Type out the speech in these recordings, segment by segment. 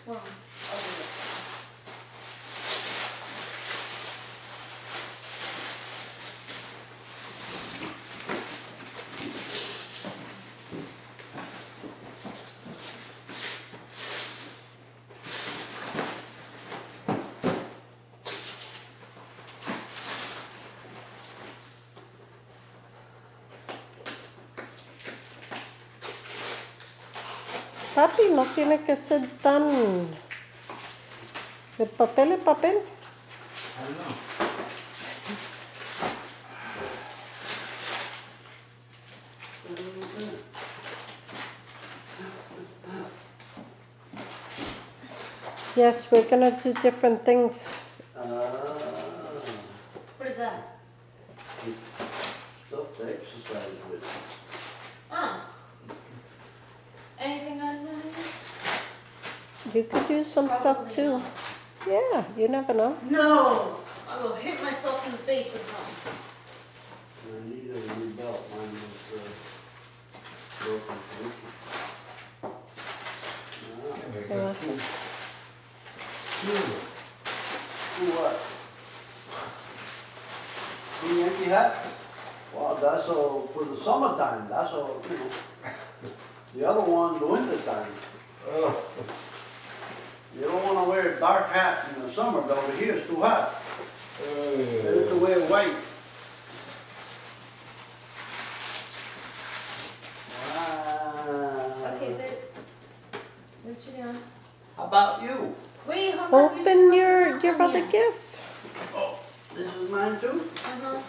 Well, I'll do it. Papi, no tiene que ser tan... De papel en papel. I don't know. Yes, we're gonna do different things. What is that? Stuff to exercise with. Ah. Anything on mine? You could use some stuff too. Not. Yeah, you never know. No! I will hit myself in the face with something. I need a new belt, mine was broken. Very You're good. welcome. Who what? The Yankee hat? Well, that's all for the summertime, that's all, you know. The other one's the winter time. Oh. You don't wanna wear a dark hat in the summer, but over here it's too hot. Better to wear white. Wow. Okay, what you doing? How about you? Wait, hold on. Open your other gift. Oh, this is mine too? Uh-huh.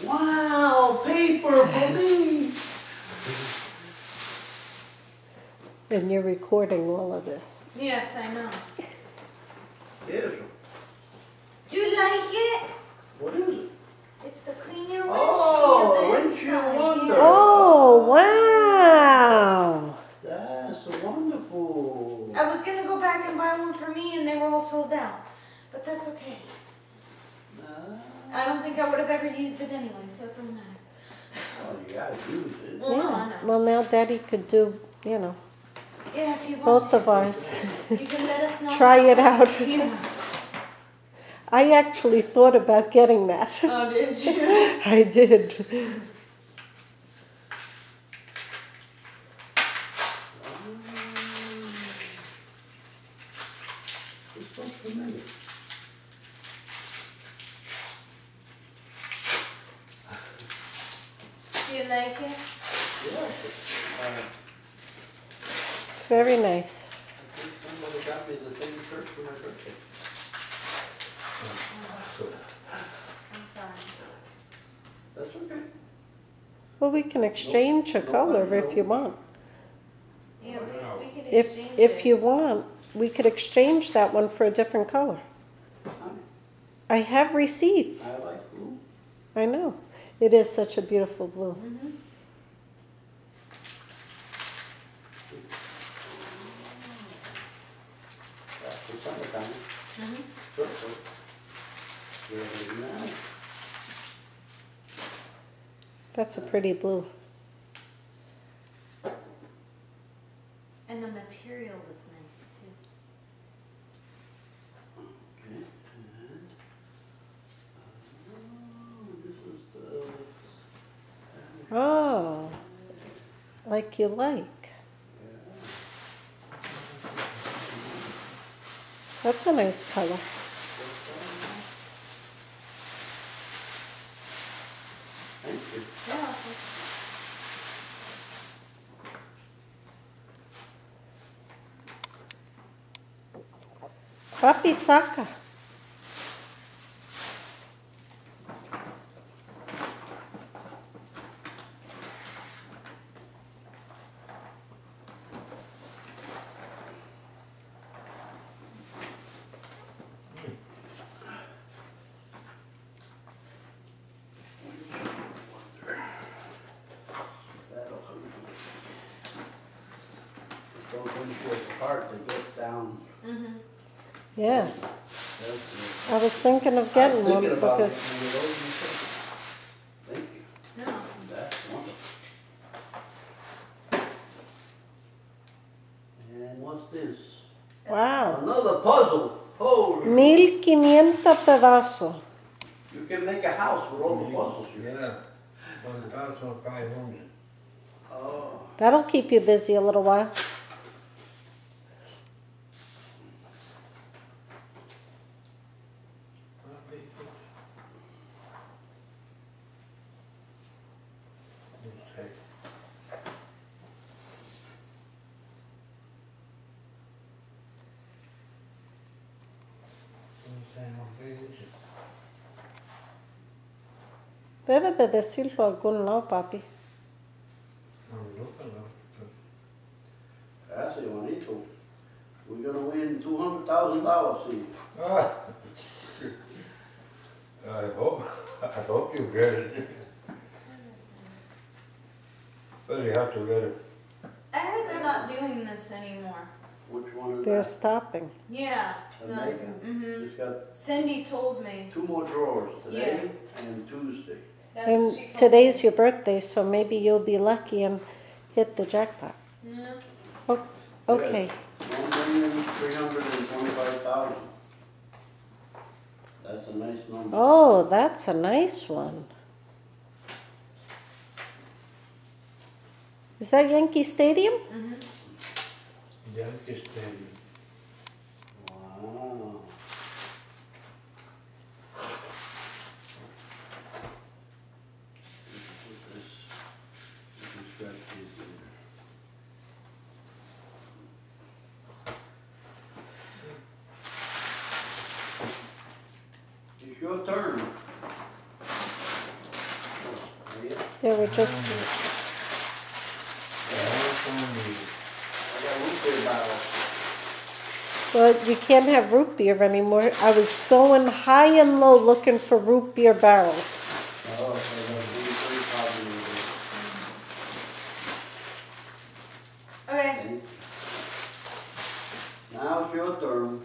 Wow, paper for me. And you're recording all of this. Yes, I know. Yes. Do you like it? What is it? It's the clean your Oh, windshield. windshield inside, wonder. yeah. Oh, wow. That's wonderful. I was gonna go back and buy one for me and they were all sold out. But that's okay. I don't think I would have ever used it anyway, so it doesn't matter. Oh, you gotta use it. Well, no, I Yeah. know. Well, now Daddy could do, you know, Yeah, if you want both to. of ours. You can let us know. Try it out. Yeah. I actually thought about getting that. Oh, did you? I did. It's so familiar. Do you like it? Yeah. It's very nice. I think somebody got me the same shirt for my birthday. I'm sorry. That's okay. Well, we can exchange a color if you want. Yeah, we could If exchange it. you want, we could exchange that one for a different color. I have receipts. I like blue. I know. It is such a beautiful blue. Mhm. That's the summertime. Mhm. Purple. Very nice. That's a pretty blue. And the material was nice too. Okay, and, this is the, Oh, like you like. That's a nice color. thank you. Yeah. Papi, saca. That'll come in. Those windshields apart, they get down. Mhm. Yeah, That's I was thinking of I'm getting one thinking about because getting one of those myself. Thank you. No. That's wonderful. this? Wow. Another puzzle. Holy. 1500 pedazos. You can make a house with all the puzzles. Yeah, 1,500. Oh. That'll keep you busy a little while. Debe de decirlo a algún lado, papi. That's it, Juanito. We're gonna win $200,000 here. Ah. I hope you get it. But you have to get it. I heard they're not doing this anymore. Which one is They're that? stopping. Yeah. The Megan? Mm-hmm. It's got Cindy told me. 2 more drawers, today and Tuesday. That's And what she told today's me. your birthday, so maybe you'll be lucky and hit the jackpot. Yeah. Oh, okay. 1,325,000. That's a nice number. Oh, that's a nice one. Is that Yankee Stadium? Mm-hmm. Yankee Stadium. Wow. Put this, you can scratch these in there. It's your turn. Oh, yeah. They were just. I got root beer bottle. Well, you can't have root beer anymore. I was going high and low looking for root beer barrels. Oh, okay, that's Okay. Now it's your turn.